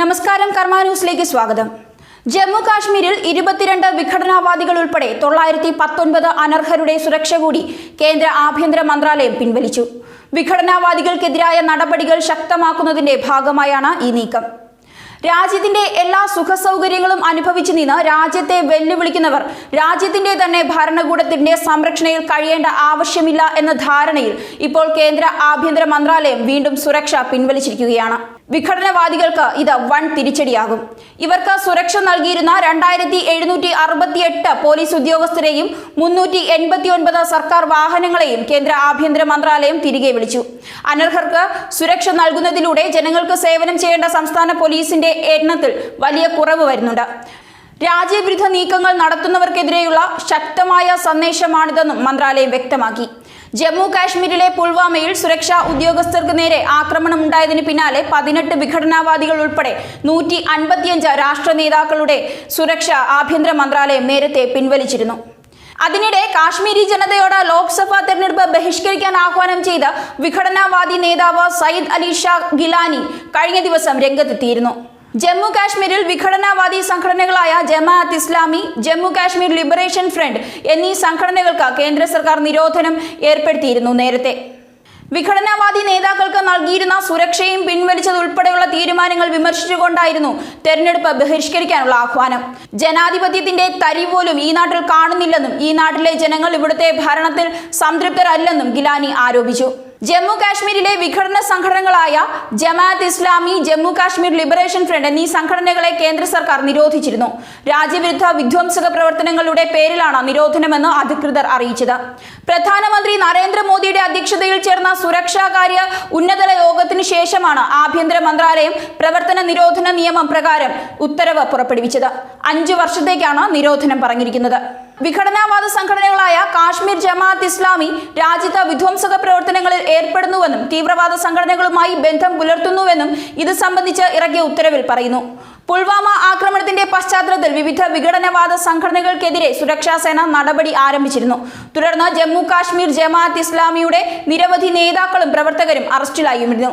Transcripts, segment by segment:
നമസ്കാരം, കർമ്മ ന്യൂസിലേക്ക് സ്വാഗതം. ജമ്മു കാശ്മീരിൽ 22 വിഘടനവാദികൾ ഉൾപ്പെടെ 919 അനർഹരുടെ സുരക്ഷ കൂടി കേന്ദ്ര ആഭ്യന്തര മന്ത്രാലയം പിൻവലിച്ചു. വിഘടനവാദികൾക്കെതിരായ നടപടികൾ ശക്തമാക്കുന്നതിന്റെ ഭാഗമായാണ് ഈ നീക്കം. രാജ്യത്തിന്റെ എല്ലാ സുഖസൗകര്യങ്ങളും അനുഭവിച്ചു നിന്ന് രാജ്യത്തെ വെല്ലുവിളിക്കുന്നവർ രാജ്യത്തിന്റെ തന്നെ ഭരണകൂടത്തിന്റെ സംരക്ഷണയിൽ കഴിയേണ്ട ആവശ്യമില്ല എന്ന ധാരണയിൽ ഇപ്പോൾ കേന്ദ്ര ആഭ്യന്തര മന്ത്രാലയം വീണ്ടും സുരക്ഷ പിൻവലിച്ചിരിക്കുകയാണ്. വിഘടനവാദികൾക്ക് ഇത് വൻ തിരിച്ചടിയാകും. ഇവർക്ക് സുരക്ഷ നൽകിയിരുന്ന 2768 പോലീസ് ഉദ്യോഗസ്ഥരെയും 389 സർക്കാർ വാഹനങ്ങളെയും കേന്ദ്ര ആഭ്യന്തര മന്ത്രാലയം തിരികെ വിളിച്ചു. അനർഹർക്ക് സുരക്ഷ നൽകുന്നതിലൂടെ ജനങ്ങൾക്ക് സേവനം ചെയ്യേണ്ട സംസ്ഥാന പോലീസിന്റെ എണ്ണത്തിൽ വലിയ കുറവ് വരുന്നുണ്ട്. രാജ്യവിരുദ്ധ നീക്കങ്ങൾ നടത്തുന്നവർക്കെതിരെയുള്ള ശക്തമായ സന്ദേശമാണിതെന്നും മന്ത്രാലയം വ്യക്തമാക്കി. ജമ്മു കാശ്മീരിലെ പുൽവാമയിൽ സുരക്ഷാ ഉദ്യോഗസ്ഥർക്ക് നേരെ ആക്രമണമുണ്ടായതിന് പിന്നാലെ 18 വിഘടനവാദികൾ ഉൾപ്പെടെ 155 രാഷ്ട്ര നേതാക്കളുടെ സുരക്ഷ ആഭ്യന്തര മന്ത്രാലയം നേരത്തെ പിൻവലിച്ചിരുന്നു. അതിനിടെ കാശ്മീരി ജനതയോട് ലോക്സഭാ തെരഞ്ഞെടുപ്പ് ബഹിഷ്കരിക്കാൻ ആഹ്വാനം ചെയ്ത വിഘടനവാദി നേതാവ് സയ്യിദ് അലി ഷാ ഗിലാനി കഴിഞ്ഞ ദിവസം രംഗത്തെത്തിയിരുന്നു. ജമ്മു കാശ്മീരിൽ വിഘടനവാദി സംഘടനകളായ ജമാഅത്ത് ഇസ്ലാമി, ജമ്മു കാശ്മീർ ലിബറേഷൻ ഫ്രണ്ട് എന്നീ സംഘടനകൾക്ക് കേന്ദ്ര സർക്കാർ നിരോധനം ഏർപ്പെടുത്തിയിരുന്നു. നേരത്തെ വിഘടനവാദി നേതാക്കൾക്ക് നൽകിയിരുന്ന സുരക്ഷയും പിൻവലിച്ചതുൾപ്പെടെയുള്ള തീരുമാനങ്ങൾ വിമർശിച്ചുകൊണ്ടായിരുന്നു തെരഞ്ഞെടുപ്പ് ബഹിഷ്കരിക്കാനുള്ള ആഹ്വാനം. ജനാധിപത്യത്തിന്റെ തരി പോലും ഈ നാട്ടിൽ കാണുന്നില്ലെന്നും ഈ നാട്ടിലെ ജനങ്ങൾ ഇവിടുത്തെ ഭരണത്തിൽ സംതൃപ്തരല്ലെന്നും ഗിലാനി ആരോപിച്ചു. ജമ്മു കാശ്മീരിലെ വിഘടന സംഘടനകളായ ജമാഅത്ത് ഇസ്ലാമി, ജമ്മു കാശ്മീർ ലിബറേഷൻ ഫ്രണ്ട് എന്നീ സംഘടനകളെ കേന്ദ്ര സർക്കാർ നിരോധിച്ചിരുന്നു. രാജ്യവിരുദ്ധ വിധ്വംസക പ്രവർത്തനങ്ങളുടെ പേരിലാണ് നിരോധനമെന്ന് അധികൃതർ അറിയിച്ചത്. പ്രധാനമന്ത്രി നരേന്ദ്രമോദിയുടെ അധ്യക്ഷതയിൽ ചേർന്ന സുരക്ഷാകാര്യ ഉന്നതതല യോഗത്തിന് ശേഷമാണ് ആഭ്യന്തര മന്ത്രാലയം പ്രവർത്തന നിരോധന നിയമം പ്രകാരം ഉത്തരവ് പുറപ്പെടുവിച്ചത്. 5 വർഷത്തേക്കാണ് നിരോധനം പറഞ്ഞിരിക്കുന്നത്. വിഘടനവാദ സംഘടനകളായ കാശ്മീർ ജമാഅത്ത് ഇസ്ലാമി രാജ്യത്ത് വിധ്വംസക പ്രവർത്തനങ്ങളിൽ ഏർപ്പെടുന്നുവെന്നും തീവ്രവാദ സംഘടനകളുമായി ബന്ധം പുലർത്തുന്നുവെന്നും ഇത് സംബന്ധിച്ച് ഇറക്കിയ ഉത്തരവിൽ പറയുന്നു. പുൽവാമ ആക്രമണത്തിന്റെ പശ്ചാത്തലത്തിൽ വിവിധ വിഘടനവാദ സംഘടനകൾക്കെതിരെ സുരക്ഷാ സേന നടപടി ആരംഭിച്ചിരുന്നു. തുടർന്ന് ജമ്മു കാശ്മീർ ജമാഅത്ത് ഇസ്ലാമിയുടെ നിരവധി നേതാക്കളും പ്രവർത്തകരും അറസ്റ്റിലായിരുന്നു.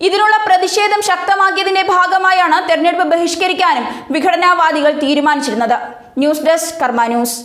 ഇതിനുള്ള പ്രതിഷേധം ശക്തമാക്കിയതിന്റെ ഭാഗമായാണ് തെരഞ്ഞെടുപ്പ് ബഹിഷ്കരിക്കാനും വിഘടനവാദികൾ തീരുമാനിച്ചിരുന്നത്. ന്യൂസ് ഡെസ്ക്, കർമ്മ ന്യൂസ്.